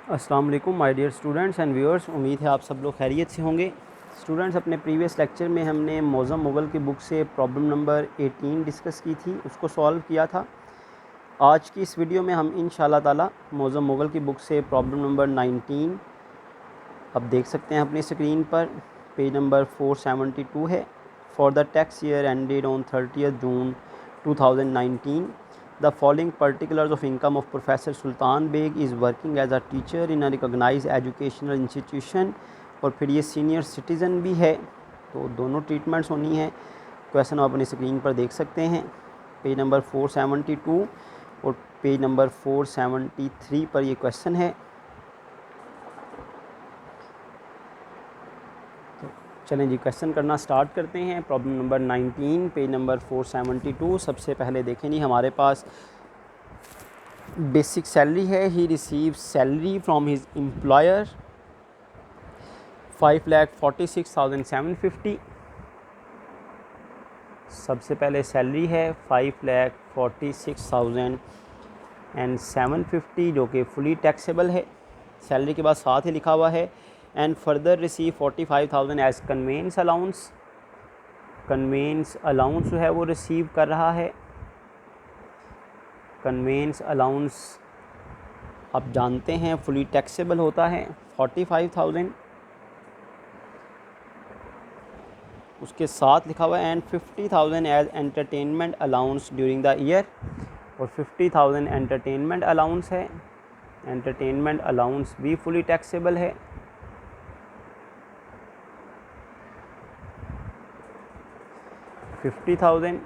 अस्सलाम वालेकुम my dear students and viewers. उम्मीद है आप सब लोग खैरियत से होंगे। स्टूडेंट्स, अपने प्रीवियस लेक्चर में हमने मौज़म मुग़ल की बुक से प्रॉब्लम नंबर 18 डिस्कस की थी, उसको सॉल्व किया था। आज की इस वीडियो में हम इंशाअल्लाह ताला मौज़म मुग़ल की बुक से प्रॉब्लम नंबर 19 अब देख सकते हैं अपनी स्क्रीन पर। पेज नंबर 472 है। For the tax year ended on 30 June 2019 the following particulars of income of Professor Sultan Beg is working as a teacher in a recognized educational institution। और फिर ये सीनियर सिटीज़न भी है, तो दोनों treatments होनी है। क्वेश्चन आप अपनी स्क्रीन पर देख सकते हैं, पेज नंबर 472 और पेज नंबर 473 पर ये क्वेश्चन है। तो चलें जी, क्वेश्चन करना स्टार्ट करते हैं। Problem number 19 page number 472। सबसे पहले देखें जी, हमारे पास बेसिक सैलरी है। He receive salary from his employer 5,46,750। सबसे पहले सैलरी है 5,46,750 जो कि फुली टैक्सेबल है। सैलरी के बाद साथ ही लिखा हुआ है and further receive 45,000 as conveyance allowance. Conveyance allowance जो है वो रिसीव कर रहा है। कन्वेंस अलाउंस आप जानते हैं फुली टैक्सेबल होता है 45,000। उसके साथ लिखा हुआ है and 50,000 as entertainment allowance during the year. और 50,000 एंटरटेनमेंट अलाउंस है। एंटरटेनमेंट अलाउंस भी फुली टैक्सेबल है। $50,000।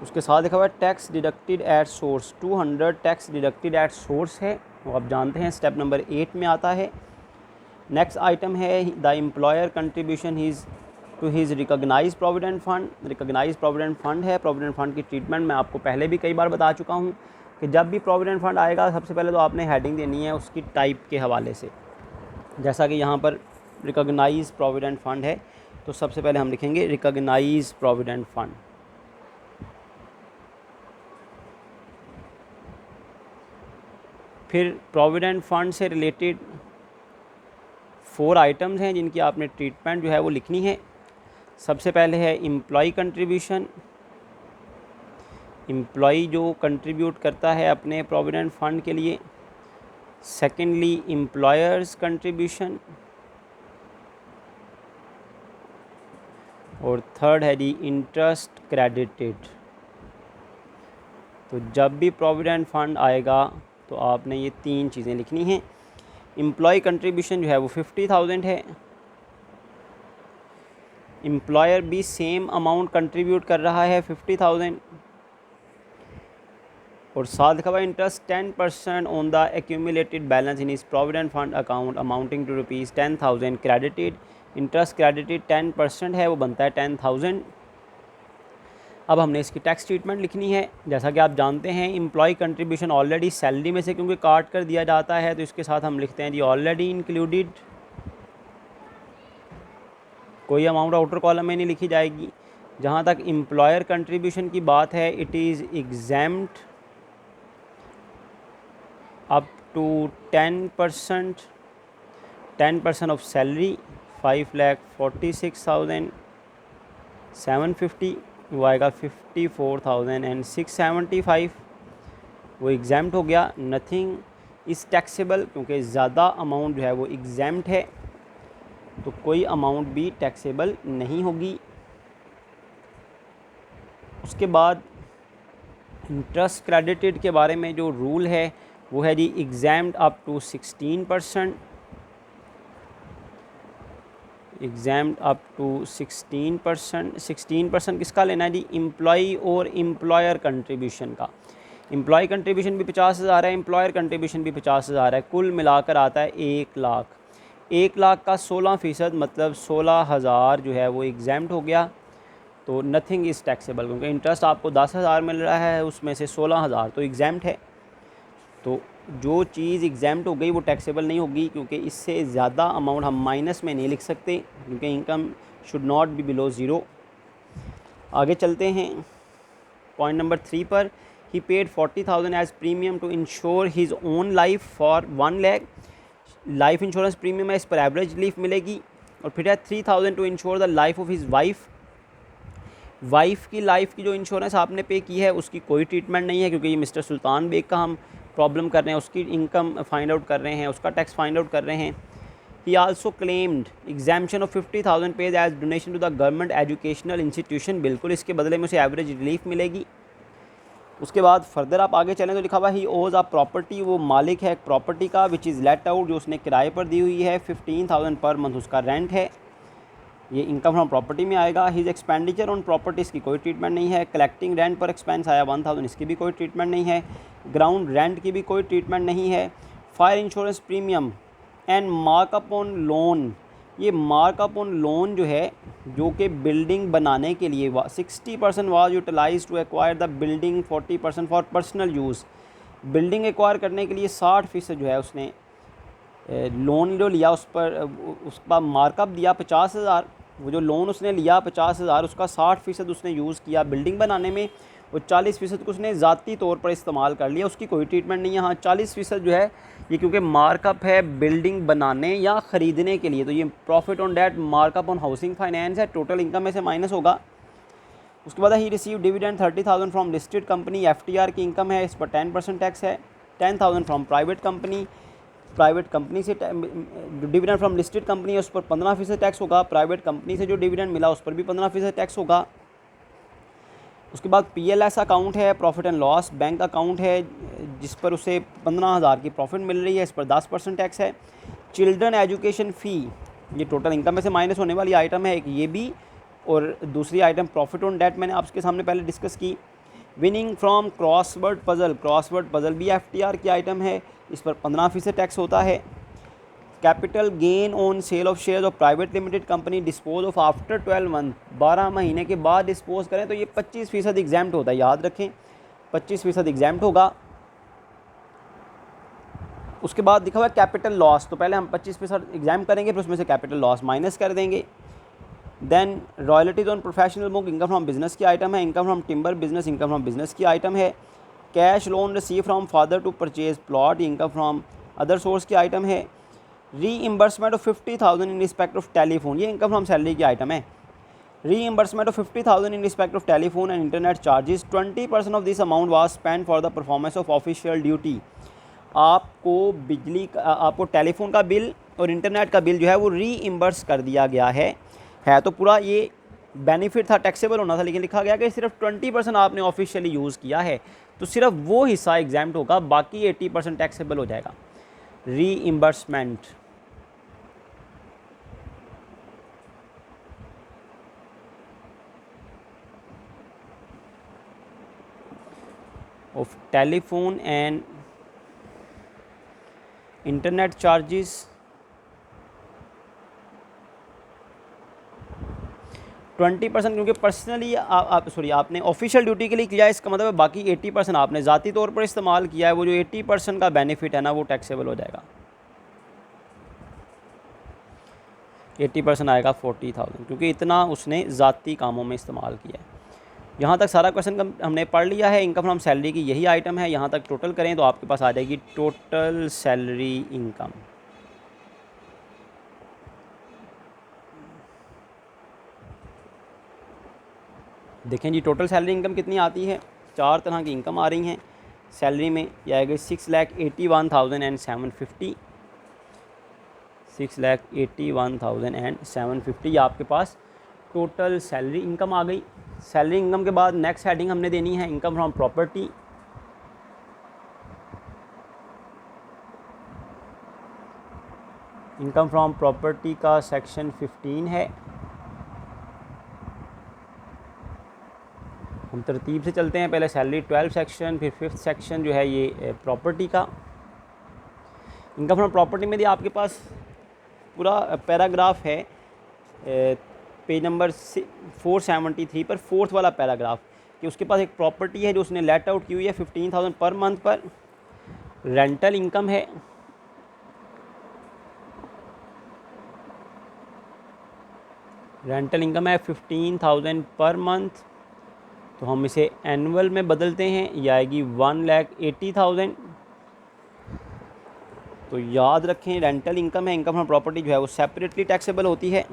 उसके साथ लिखा हुआ है tax deducted at source 200। Tax deducted at source है, वो आप जानते हैं स्टेप नंबर 8 में आता है। नेक्स्ट आइटम है the employer contribution his to his recognize provident fund. Recognize provident fund है। प्रोविडेंट फ़ंड की ट्रीटमेंट मैं आपको पहले भी कई बार बता चुका हूँ कि जब भी प्रोविडेंट फ़ंड आएगा सबसे पहले तो आपने हेडिंग देनी है उसकी टाइप के हवाले से। जैसा कि यहाँ पर रिकॉग्नाइज प्रोविडेंट फ़ंड है, तो सबसे पहले हम लिखेंगे रिकॉग्नाइज प्रोविडेंट फ़ंड। फिर प्रोविडेंट फ़ंड से रिलेटेड 4 आइटम्स हैं जिनकी आपने ट्रीटमेंट जो है वो लिखनी है। सबसे पहले है एम्प्लॉय कंट्रीब्यूशन। एम्प्लॉय जो कंट्रीब्यूट करता है अपने प्रोविडेंट फ़ंड के लिए। Secondly employers contribution. और थर्ड है दी इंटरेस्ट क्रेडिटेड। तो जब भी प्रोविडेंट फ़ंड आएगा तो आपने ये 3 चीज़ें लिखनी हैं। एम्प्लॉय कंट्रीब्यूशन जो है वो 50,000 है। एम्प्लॉयर भी सेम अमाउंट कंट्रीब्यूट कर रहा है 50,000। और साथ लिखा हुआ interest 10% on the accumulated balance in his provident fund account amounting to ₹10,000 credited. Interest credited 10% है, वो बनता है 10,000। अब हमने इसकी टैक्स ट्रीटमेंट लिखनी है। जैसा कि आप जानते हैं एम्प्लॉय कंट्रीब्यूशन ऑलरेडी सैलरी में से क्योंकि काट कर दिया जाता है, तो इसके साथ हम लिखते हैं जी ऑलरेडी इंक्लूडेड। कोई अमाउंट आउटर कॉलम में नहीं लिखी जाएगी। जहाँ तक एम्प्लॉयर कंट्रीब्यूशन की बात है, it is exempt up to 10% of salary 5,46,750। वो आएगा 54,675। वो एग्जैम्प्ट हो गया। नथिंग इज़ टैक्सेबल, क्योंकि ज़्यादा अमाउंट जो है वो एग्जैम्प्ट है, तो कोई अमाउंट भी टैक्सेबल नहीं होगी। उसके बाद इंटरेस्ट क्रेडिटेड के बारे में जो रूल है वो है जी exempt up to 16%। Exempt up to 16%। 16% किसका लेना है जी? एम्प्लॉई और एम्प्लॉयर कंट्रीब्यूशन का। एम्प्लॉय कंट्रीब्यूशन भी 50,000 है, एम्प्लॉयर कंट्रीब्यूशन भी 50,000 है। कुल मिलाकर आता है 1 लाख। 1 लाख का 16% मतलब 16,000 जो है वो एग्जैम्प्ट हो गया। तो नथिंग इज़ टैक्सेबल, क्योंकि इंटरेस्ट आपको 10,000 मिल रहा है, उसमें से 16,000 तो एग्जैम्प्ट है। तो जो चीज़ एग्जैम्प्ट हो गई वो टैक्सेबल नहीं होगी, क्योंकि इससे ज़्यादा अमाउंट हम माइनस में नहीं लिख सकते, क्योंकि income should not be below zero. आगे चलते हैं पॉइंट नंबर 3 पर। He paid 40,000 as premium to insure his own life for 1 lakh. Life insurance premium है, इस पर एवरेज लीफ मिलेगी। और फिर है 3,000 to insure the life of his wife. Wife की लाइफ की जो इंश्योरेंस आपने पे की है उसकी कोई ट्रीटमेंट नहीं है, क्योंकि ये मिस्टर सुल्तान बेग का हम प्रॉब्लम कर रहे हैं, उसकी इनकम फाइंड आउट कर रहे हैं, उसका टैक्स फाइंड आउट कर रहे हैं। He also claimed exemption of 50,000 pays as donation to the government educational institution. बिल्कुल इसके बदले में उसे एवरेज रिलीफ मिलेगी। उसके बाद फर्दर आप आगे चलें तो लिखा हुआ ही ओज आ प्रॉपर्टी, वो मालिक है एक प्रॉपर्टी का, विच इज़ लेट आउट, जो उसने किराए पर दी हुई है। 15,000 पर मंथ उसका रेंट है, ये इनकम फ्रॉम प्रॉपर्टी में आएगा। हिज एक्सपेंडिचर ऑन प्रॉपर्टीज़ की कोई ट्रीटमेंट नहीं है। कलेक्टिंग रेंट पर एक्सपेंस आया 1,000, इसकी भी कोई ट्रीटमेंट नहीं है। ग्राउंड रेंट की भी कोई ट्रीटमेंट नहीं है। Fire insurance premium and markup on loan, ये मार्कअप ऑन लोन जो है, जो कि बिल्डिंग बनाने के लिए 60% was utilize to acquire the building, 40% for personal use. Building acquire करने के लिए 60% जो है उसने लोन जो लिया उस पर उसका मार्कअप दिया 50,000। वो जो लोन उसने लिया 50,000, उसका 60% उसने यूज़ किया बिल्डिंग बनाने में, और 40% को उसने ज़ाती तौर पर इस्तेमाल कर लिया, उसकी कोई ट्रीटमेंट नहीं है। हाँ 40% जो है ये क्योंकि मार्कअप है बिल्डिंग बनाने या ख़रीदने के लिए, तो ये profit on debt markup on housing finance है, टोटल इनकम में से माइनस होगा। उसके बाद he receive dividend 30,000 from listed company, FTR की इनकम है, इस पर 10% टैक्स है। 10,000 from private company, private company से डिविडेंड फ्रॉम लिस्टेड कंपनी है उस पर 15% टैक्स होगा। प्राइवेट कंपनी से जो डिविडेंड मिला उस पर भी 15% टैक्स होगा। उसके बाद PLS अकाउंट है, profit and loss bank account है, जिस पर उसे 15,000 की प्रॉफिट मिल रही है, इस पर 10% टैक्स है। चिल्ड्रन एजुकेशन फ़ी, ये टोटल इनकम में से माइनस होने वाली आइटम है, एक ये भी, और दूसरी आइटम प्रॉफिट ऑन डेट मैंने आपके सामने पहले डिस्कस की। Winning from crossword puzzle, crossword puzzle भी FTR की आइटम है, इस पर 15% टैक्स होता है। Capital gain on sale of share of private limited company dispose of after 12 month, 12 महीने के बाद डिस्पोज करें तो ये 25% एग्जाम्प्ट होता है, याद रखें 25% एग्जाम्प्ट होगा। उसके बाद लिखा हुआ है कैपिटल लॉस, तो पहले हम 25% एग्जाम करेंगे, फिर उसमें से कैपिटल लॉस माइनस कर देंगे। Then royalties on professional book, income from business की आइटम है। Income from timber business, income from business की आइटम है। Cash loan receive from father to purchase plot, income from other source की item है। Reimbursement of 50,000 in respect of telephone, ये income from salary की item है। Reimbursement of 50,000 in respect of telephone and internet charges, 20% of this amount was spend for the performance of official duty. आपको बिजली का, आपको telephone का bill और internet का बिल जो है वो रीइंबर्स कर दिया गया है तो पूरा ये बेनिफिट था, टैक्सेबल होना था, लेकिन लिखा गया कि सिर्फ 20% आपने ऑफिशियली यूज़ किया है, तो सिर्फ वो हिस्सा एग्जाम्प्ट होगा, बाकी 80% टैक्सेबल हो जाएगा। Reimbursement of telephone and internet charges 20%, क्योंकि पर्सनली आपने ऑफिशियल ड्यूटी के लिए किया है, इसका मतलब है बाकी 80% आपने ज़ाती तौर पर इस्तेमाल किया है, वो जो 80% का बेनिफिट है ना वो टैक्सेबल हो जाएगा। 80% आएगा 40,000, क्योंकि इतना उसने ज़ाती कामों में इस्तेमाल किया है। यहाँ तक सारा क्वेश्चन हमने पढ़ लिया है। इनकम फ्रॉम सैलरी की यही आइटम है, यहाँ तक टोटल करें तो आपके पास आ जाएगी टोटल सैलरी इनकम। देखें जी टोटल सैलरी इनकम कितनी आती है, 4 तरह की इनकम आ रही हैं सैलरी में। यह आएगी 6,81,750, 6,81,750 आपके पास टोटल सैलरी इनकम आ गई। सैलरी इनकम के बाद नेक्स्ट हेडिंग हमने देनी है income from property. Income from property का सेक्शन 15 है। हम तरतीब से चलते हैं, पहले सैलरी 12 सेक्शन, फिर 5th सेक्शन जो है ये प्रॉपर्टी का। इनकम फ्रॉम प्रॉपर्टी में भी आपके पास पूरा पैराग्राफ है, पेज नंबर 473 पर 4th वाला पैराग्राफ, कि उसके पास एक प्रॉपर्टी है जो उसने लेट आउट की हुई है 15,000 पर मंथ पर। रेंटल इनकम है, रेंटल इनकम है 15,000 पर मंथ। तो हम इसे एनुअल में बदलते हैं, ये आएगी 1,80,000। तो याद रखें रेंटल इनकम है, इनकम फ्रॉम प्रॉपर्टी जो है वो सेपरेटली टैक्सेबल होती है,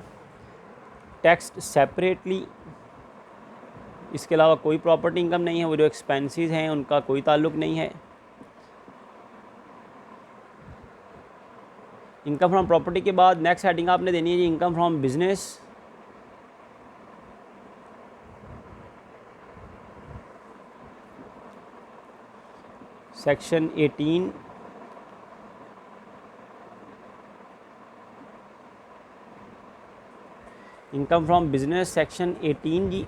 टैक्स्ड सेपरेटली। इसके अलावा कोई प्रॉपर्टी इनकम नहीं है, वो जो एक्सपेंसेस हैं उनका कोई ताल्लुक़ नहीं है। इनकम फ्रॉम प्रॉपर्टी के बाद नेक्स्ट हेडिंग आपने देनी है जी income from business. Section 18 income from business section 18 जी।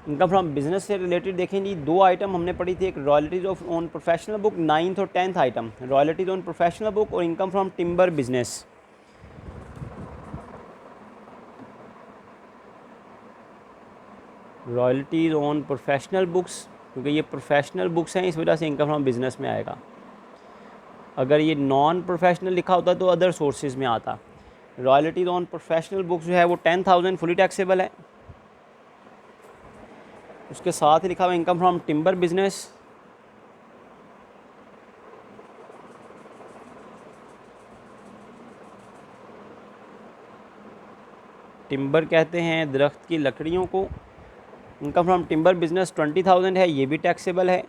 इनकम फ्रॉम बिजनेस से रिलेटेड देखें जी, दो आइटम हमने पढ़ी थी, एक royalties of on professional book 9th और 10th item, royalties on professional book और income from timber business. Royalties on professional books, क्योंकि ये प्रोफेशनल बुक्स हैं इस वजह से इनकम फ्रॉम बिजनेस में आएगा। अगर ये नॉन प्रोफेशनल लिखा होता तो अदर सोर्सेज में आता। रॉयल्टीज ऑन प्रोफेशनल बुक्स जो है वो 10,000 फुली टैक्सेबल है। उसके साथ ही लिखा हुआ income from timber business, timber कहते हैं दरख्त की लकड़ियों को। इनकम फ्रॉम टिम्बर बिजनेस 20,000 है, ये भी टैक्सेबल है।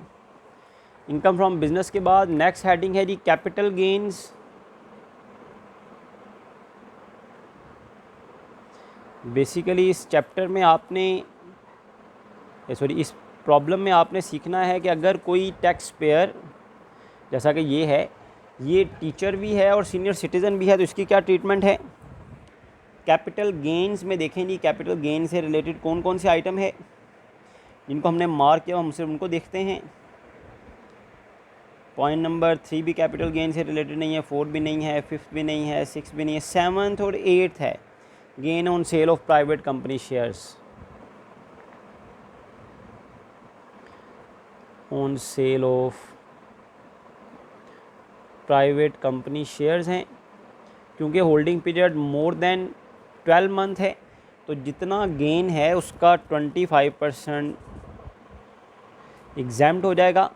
इनकम फ्रॉम बिजनेस के बाद नेक्स्ट हेडिंग है जी कैपिटल गेन्स। बेसिकली इस चैप्टर में आपने इस प्रॉब्लम में आपने सीखना है कि अगर कोई टैक्स पेयर, जैसा कि ये है, ये टीचर भी है और सीनियर सिटीज़न भी है, तो इसकी क्या ट्रीटमेंट है। कैपिटल गेन्स में देखें जी, कैपिटल गेन से रिलेटेड कौन कौन से आइटम है जिनको हमने मार्क किया, हम सिर्फ उनको देखते हैं। पॉइंट नंबर 3 भी कैपिटल गेन से रिलेटेड नहीं है, 4 भी नहीं है, 5th भी नहीं है, 6 भी नहीं है, 7th और 8th है gain on sale of private company shares, on sale of private company shares हैं। क्योंकि holding period more than 12 month है, तो जितना गेन है उसका 25% एग्जैम्प्ट हो जाएगा।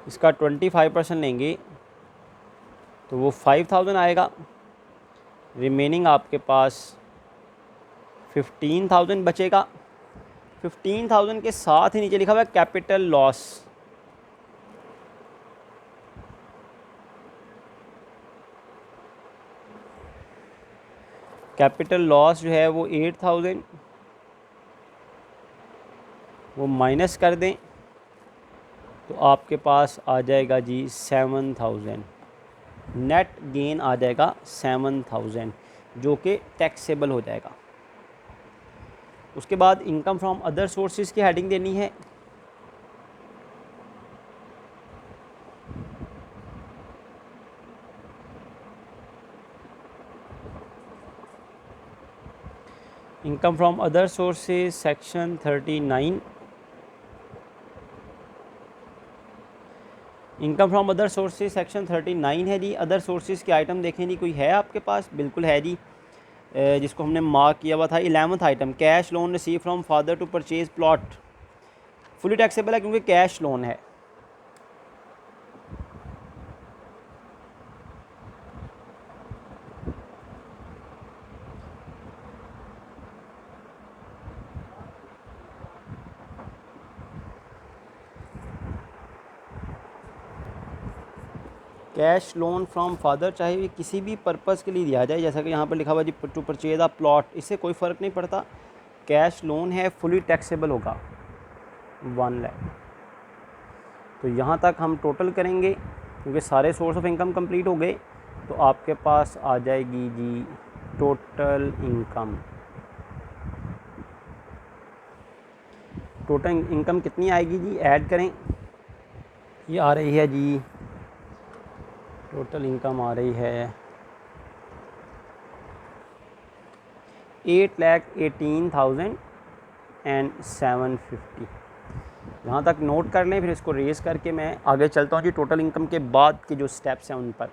इसका 25% लेंगे तो वो 5,000 आएगा। रिमेनिंग आपके पास 15,000 बचेगा। 15,000 के साथ ही नीचे लिखा हुआ है कैपिटल लॉस। कैपिटल लॉस जो है वो 8,000, वो माइनस कर दें तो आपके पास आ जाएगा जी 7,000। नेट गेन आ जाएगा 7,000 जो कि टैक्सेबल हो जाएगा। उसके बाद इनकम फ्रॉम अदर सोर्सेज की हेडिंग देनी है। Income from other sources section 39। Income from other sources section 39 है जी। अदर सोर्सेज के आइटम देखें जी, कोई है आपके पास? बिल्कुल है जी, जिसको हमने मार्क किया हुआ था 11th item, cash loan receive from father to purchase plot. Fully taxable है क्योंकि कैश लोन है। कैश लोन फ्रॉम फादर चाहे किसी भी पर्पज़ के लिए दिया जाए, जैसा कि यहाँ पर लिखा हुआ जी टू परचेज अ प्लॉट, इससे कोई फ़र्क नहीं पड़ता। कैश लोन है, फुली टैक्सेबल होगा 1 लाख। तो यहाँ तक हम टोटल करेंगे क्योंकि सारे सोर्स ऑफ इनकम कंप्लीट हो गए, तो आपके पास आ जाएगी जी टोटल इनकम। टोटल इनकम कितनी आएगी जी, ऐड करें। ये आ रही है जी, टोटल इनकम आ रही है 8,18,750। यहाँ तक नोट कर लें, फिर इसको रेज़ करके मैं आगे चलता हूँ जी टोटल इनकम के बाद के जो स्टेप्स हैं उन पर।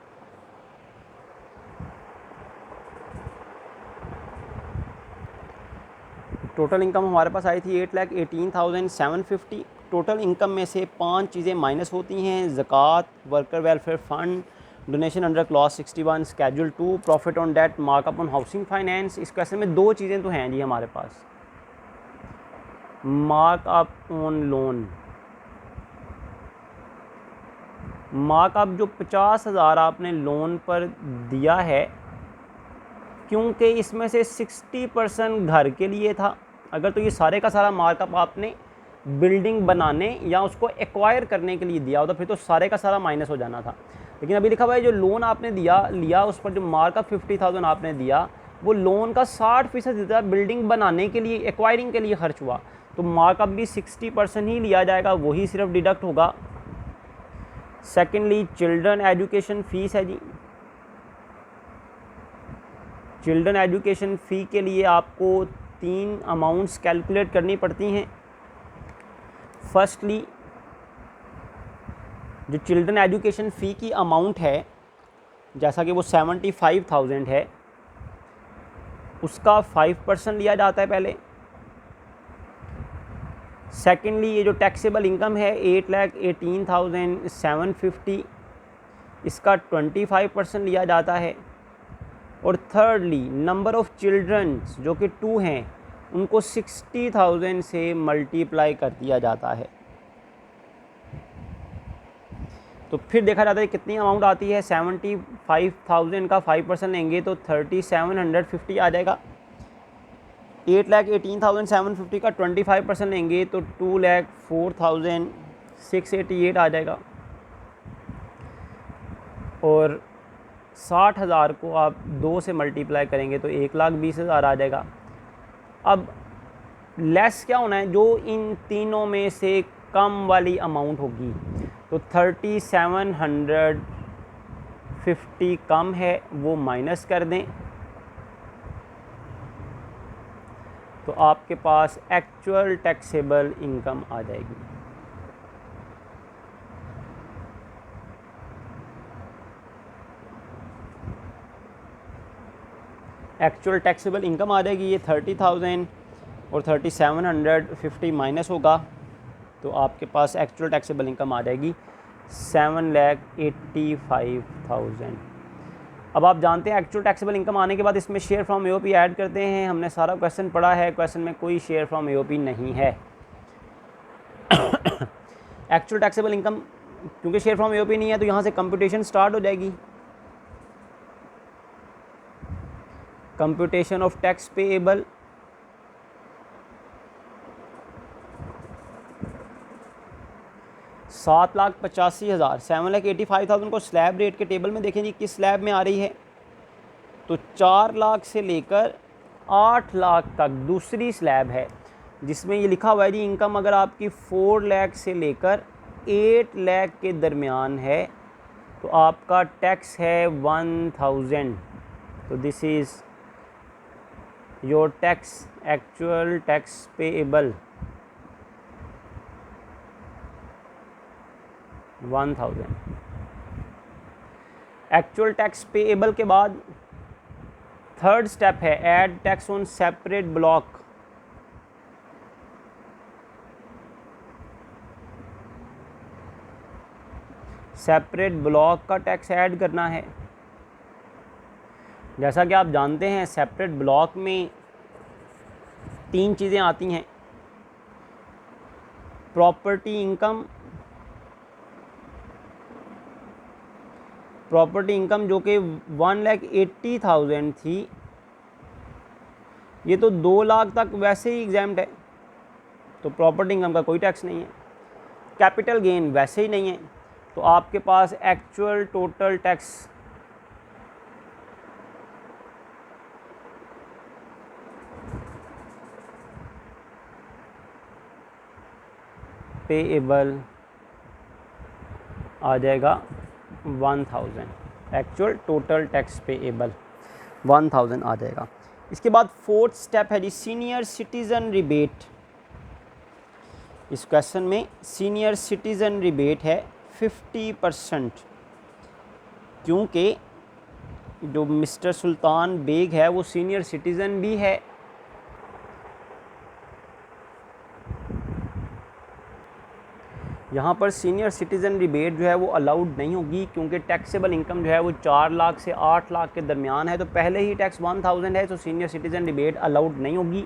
टोटल इनकम हमारे पास आई थी 8,18,750। टोटल इनकम में से 5 चीज़ें माइनस होती हैं, ज़कात, worker welfare fund, donation under clause 61, schedule 2, profit on debt, markup on housing finance. इस क्वेश्चन में 2 चीज़ें तो हैं जी हमारे पास। मार्कअप ऑन लोन, मार्कअप जो 50,000 आपने लोन पर दिया है, क्योंकि इसमें से 60% घर के लिए था, अगर तो ये सारे का सारा मार्कअप आपने बिल्डिंग बनाने या उसको एक्वायर करने के लिए दिया होता फिर तो सारे का सारा माइनस हो जाना था। लेकिन अभी लिखा हुआ है जो लोन आपने लिया उस पर जो मार्कअप 50,000 आपने दिया, वो लोन का 60% देता है बिल्डिंग बनाने के लिए, एक्वायरिंग के लिए खर्च हुआ, तो मार्कअप भी 60% ही लिया जाएगा, वही सिर्फ डिडक्ट होगा। सेकेंडली चिल्ड्रन एजुकेशन फ़ीस है जी। चिल्ड्रन एजुकेशन फ़ी के लिए आपको 3 अमाउंट्स कैलकुलेट करनी पड़ती हैं। फर्स्टली जो चिल्ड्रन एजुकेशन फ़ी की अमाउंट है, जैसा कि वो 75,000 है, उसका 5% लिया जाता है पहले। सेकेंडली ये जो टैक्सेबल इनकम है 8,18,750, इसका 25% लिया जाता है। और थर्डली नंबर ऑफ़ चिल्ड्रन जो कि 2 हैं, उनको 60,000 से मल्टीप्लाई कर दिया जाता है। तो फिर देखा जाता है कितनी अमाउंट आती है। 75,000 का 5% लेंगे तो 3,750 आ जाएगा। 8,18,750 का 25% लेंगे तो 2,04,688 आ जाएगा। और 60,000 को आप 2 से मल्टीप्लाई करेंगे तो 1,20,000 आ जाएगा। अब लेस क्या होना है, जो इन तीनों में से कम वाली अमाउंट होगी, तो 3,750 कम है, वो माइनस कर दें तो आपके पास एक्चुअल टैक्सेबल इनकम आ जाएगी। एक्चुअल टैक्सेबल इनकम आ जाएगी, ये 30,000 और 3,750 माइनस होगा तो आपके पास एक्चुअल टैक्सेबल इनकम आ जाएगी 7,85,000। अब आप जानते हैं एक्चुअल टैक्सेबल इनकम आने के बाद इसमें शेयर फ्रॉम एओपी ऐड करते हैं। हमने सारा क्वेश्चन पढ़ा है, क्वेश्चन में कोई शेयर फ्रॉम एओपी नहीं है। एक्चुअल टैक्सेबल इनकम क्योंकि शेयर फ्रॉम एओपी नहीं है तो यहाँ से कंप्यूटेशन स्टार्ट हो जाएगी। कंप्यूटेशन ऑफ टैक्स पेएबल, $7,85,000, 7,85,000 को स्लैब रेट के टेबल में देखें जी किस स्लैब में आ रही है, तो 4 लाख से लेकर 8 लाख तक दूसरी स्लैब है, जिसमें ये लिखा हुआ है जी इनकम अगर आपकी 4 लाख से लेकर 8 लाख के दरमियान है तो आपका टैक्स है 1,000। तो this is your tax, actual tax payable 1,000। Actual tax payable के बाद थर्ड स्टेप है add tax on separate block. Separate block का टैक्स ऐड करना है। जैसा कि आप जानते हैं सेपरेट ब्लॉक में 3 चीज़ें आती हैं, प्रॉपर्टी इनकम, प्रॉपर्टी इनकम जो कि 1,80,000 थी, ये तो 2 लाख तक वैसे ही एग्जाम्प्ट है, तो प्रॉपर्टी इनकम का कोई टैक्स नहीं है। कैपिटल गेन वैसे ही नहीं है, तो आपके पास एक्चुअल टोटल टैक्स पेएबल आ जाएगा 1,000। एक्चुअल टोटल टैक्स पेएबल 1,000 आ जाएगा। इसके बाद फोर्थ स्टेप है जी सीनियर सिटीज़न रिबेट। इस क्वेश्चन में सीनियर सिटीज़न रिबेट है 50%, क्योंकि जो मिस्टर सुल्तान बेग है वो सीनियर सिटीज़न भी है यहाँ पर सीनियर सिटीज़न रिबेट जो है वो अलाउड नहीं होगी, क्योंकि टैक्सेबल इनकम जो है वो 4 लाख से 8 लाख के दरमियान है, तो पहले ही टैक्स 1000 है, तो सीनियर सिटीज़न रिबेट अलाउड नहीं होगी।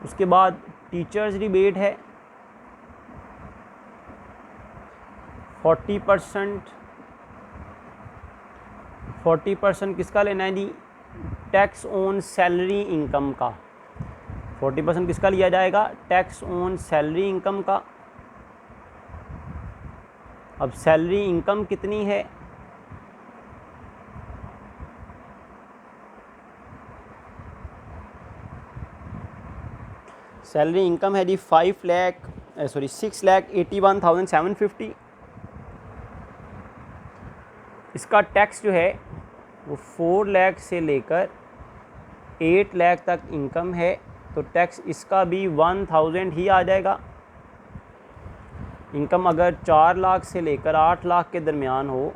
उसके बाद टीचर्स रिबेट है 40% किसका लेना है जी, टैक्स ऑन सैलरी इनकम का। 40% किसका लिया जाएगा, टैक्स ऑन सैलरी इनकम का। अब सैलरी इनकम कितनी है, सैलरी इनकम है जी 6,81,750। इसका टैक्स जो है वो 4 लाख से लेकर 8 लाख तक इनकम है, तो टैक्स इसका भी 1000 ही आ जाएगा। इनकम अगर 4 लाख से लेकर 8 लाख के दरमियान हो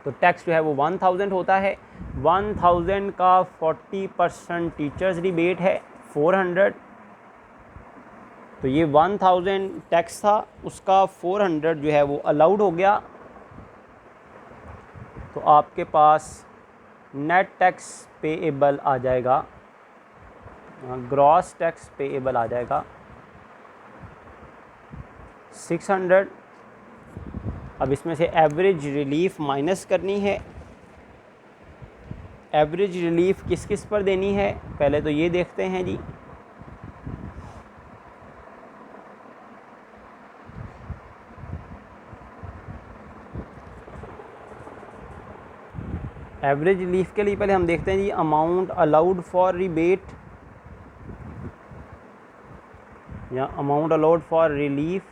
तो टैक्स जो है वो 1000 होता है। 1000 का 40% टीचर्स रिबेट है 400, तो ये 1000 टैक्स था, उसका 400 जो है वो अलाउड हो गया, तो आपके पास नेट टैक्स पेएबल आ जाएगा, ग्रॉस टैक्स पेएबल आ जाएगा 600। अब इसमें से एवरेज रिलीफ माइनस करनी है। एवरेज रिलीफ किस किस पर देनी है, पहले तो ये देखते हैं जी। एवरेज रिलीफ के लिए पहले हम देखते हैं जी अमाउंट अलाउड फॉर रिबेट या अमाउंट अलाउड फॉर रिलीफ,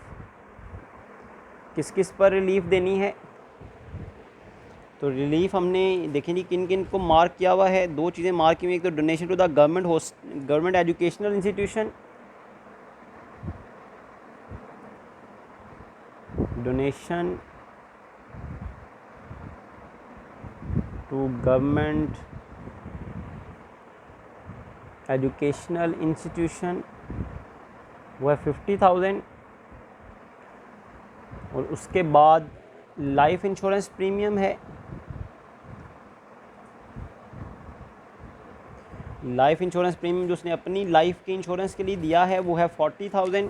किस किस पर रिलीफ देनी है। तो रिलीफ हमने देखें जी किन किन को मार्क किया हुआ है, दो चीज़ें मार्क की हुई, एक तो donation to the government educational institution, donation to government educational institution वो है 50,000। और उसके बाद लाइफ इंश्योरेंस प्रीमियम है, लाइफ इंश्योरेंस प्रीमियम जो उसने अपनी लाइफ के इंश्योरेंस के लिए दिया है वो है 40,000।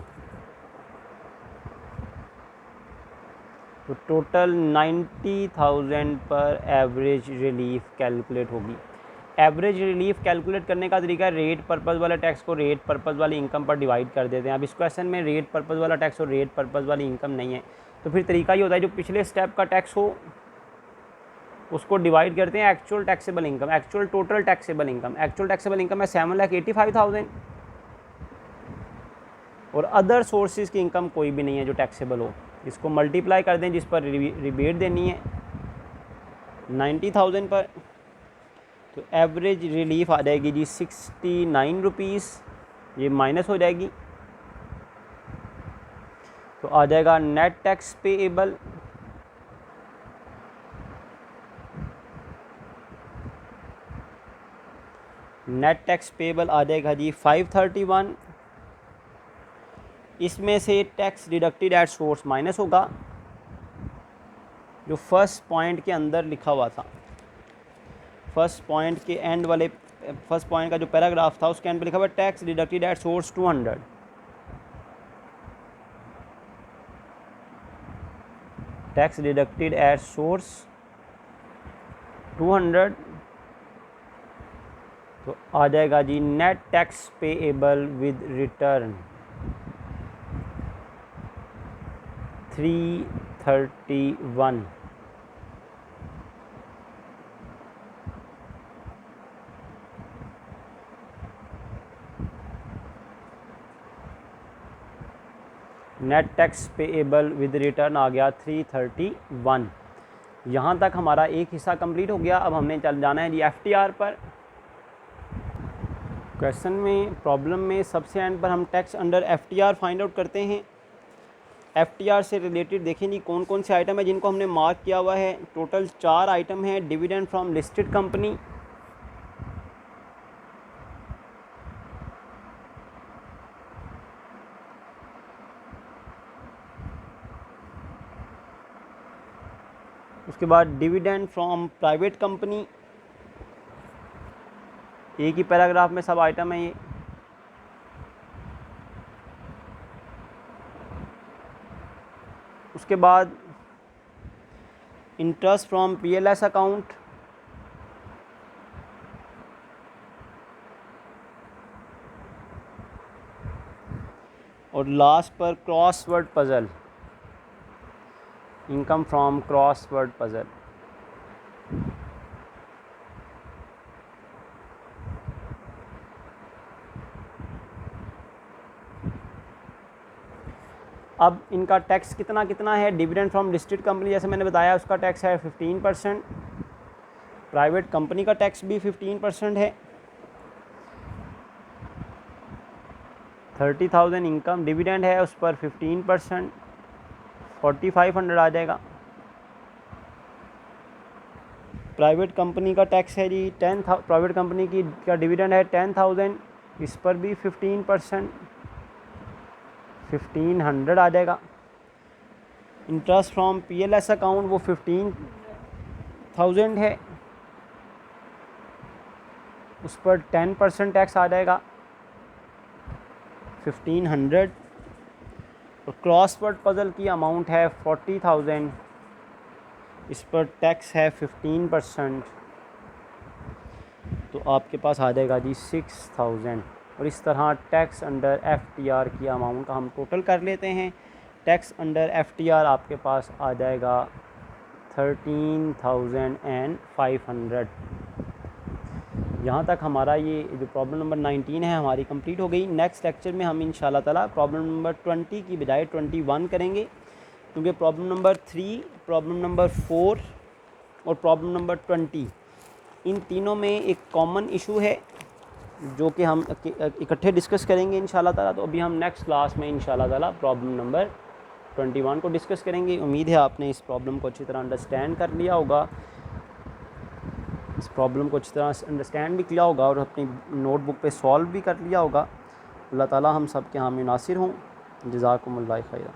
तो टोटल 90,000 पर एवरेज रिलीफ कैलकुलेट होगी। एवरेज रिलीफ कैलकुलेट करने का तरीका है, रेट पर्पज़ वाले टैक्स को रेट पर्पज़ वाली इनकम पर डिवाइड कर देते हैं। अब इस क्वेश्चन में रेट पर्पज़ वाला टैक्स और रेट पर्पज़ वाली इनकम नहीं है, तो फिर तरीका ये होता है जो पिछले स्टेप का टैक्स हो उसको डिवाइड करते हैं actual taxable income, actual total taxable income. Actual taxable income है 7,85,000 और अदर सोर्सेज की इनकम कोई भी नहीं है जो टैक्सेबल हो। इसको मल्टीप्लाई कर दें जिस पर रिबेट देनी है 90,000 पर, तो एवरेज रिलीफ आ जाएगी जी 69 रुपीज़, ये माइनस हो जाएगी, तो आ जाएगा net tax payable net tax payable आ जाएगा जी 531। इसमें से tax deducted at source minus होगा, जो फर्स्ट पॉइंट के अंदर लिखा हुआ था, फर्स्ट पॉइंट के एंड वाले, फर्स्ट पॉइंट का जो पैराग्राफ था उसके एंड पे लिखा हुआ tax deducted at source 200। Tax deducted at source 200, तो आ जाएगा जी net tax payable with return 331। Net tax payable with return आ गया 331। यहाँ तक हमारा एक हिस्सा कंप्लीट हो गया। अब हमने चल जाना है जी एफटीआर पर। क्वेश्चन में प्रॉब्लम में सबसे एंड पर हम tax under FTR find out करते हैं। एफटीआर से रिलेटेड देखें जी कौन कौन से आइटम है जिनको हमने मार्क किया हुआ है। टोटल 4 आइटम है। डिविडेंड फ्रॉम लिस्टेड कंपनी, उसके बाद डिविडेंड फ्रॉम प्राइवेट कंपनी, एक ही पैराग्राफ में सब आइटम है ये। उसके बाद इंटरेस्ट फ्रॉम पीएलएस अकाउंट, और लास्ट पर crossword puzzle, income from crossword puzzle. अब इनका टैक्स कितना कितना है। डिविडेंड फ्रॉम लिस्टेड कंपनी जैसे मैंने बताया उसका टैक्स है 15%, प्राइवेट कंपनी का टैक्स भी 15% है। 30,000 इनकम, डिविडेंड है उस पर 15%, 4500 आ जाएगा। प्राइवेट कंपनी का टैक्स है जी 10,000, प्राइवेट कंपनी की का डिविडेंड है 10,000, इस पर भी 15%, 1500 आ जाएगा। इंटरेस्ट फ्रॉम पीएलएस अकाउंट वो 15,000 है, उस पर 10% टैक्स आ जाएगा 1500। और क्रॉसवर्ड पज़ल की अमाउंट है 40,000, इस पर टैक्स है 15%, तो आपके पास आ जाएगा जी 6,000। और इस तरह टैक्स अंडर एफटीआर की अमाउंट का हम टोटल कर लेते हैं। टैक्स अंडर एफटीआर आपके पास आ जाएगा 13,500। यहाँ तक हमारा ये जो प्रॉब्लम नंबर 19 है हमारी कंप्लीट हो गई। नेक्स्ट लेक्चर में हम इंशाल्लाह ताला प्रॉब्लम नंबर 20 की बजाय 21 करेंगे, क्योंकि प्रॉब्लम नंबर 3, प्रॉब्लम नंबर 4 और प्रॉब्लम नंबर 20 इन तीनों में एक कॉमन इशू है जो कि हम इकट्ठे डिस्कस करेंगे इंशाल्लाह ताला। तो अभी हम नेक्स्ट क्लास में इंशाल्लाह ताला प्रॉब्लम नंबर 21 को डिस्कस करेंगे। उम्मीद है आपने इस प्रॉब्लम को अच्छी तरह अंडरस्टैंड कर लिया होगा, इस प्रॉब्लम को अच्छी तरह अंडरस्टैंड भी किया होगा और अपनी नोटबुक पे सॉल्व भी कर लिया होगा। अल्लाह ताला हम सब के हामी नासिर हों। जज़ाकुमुल्लाह खैरा।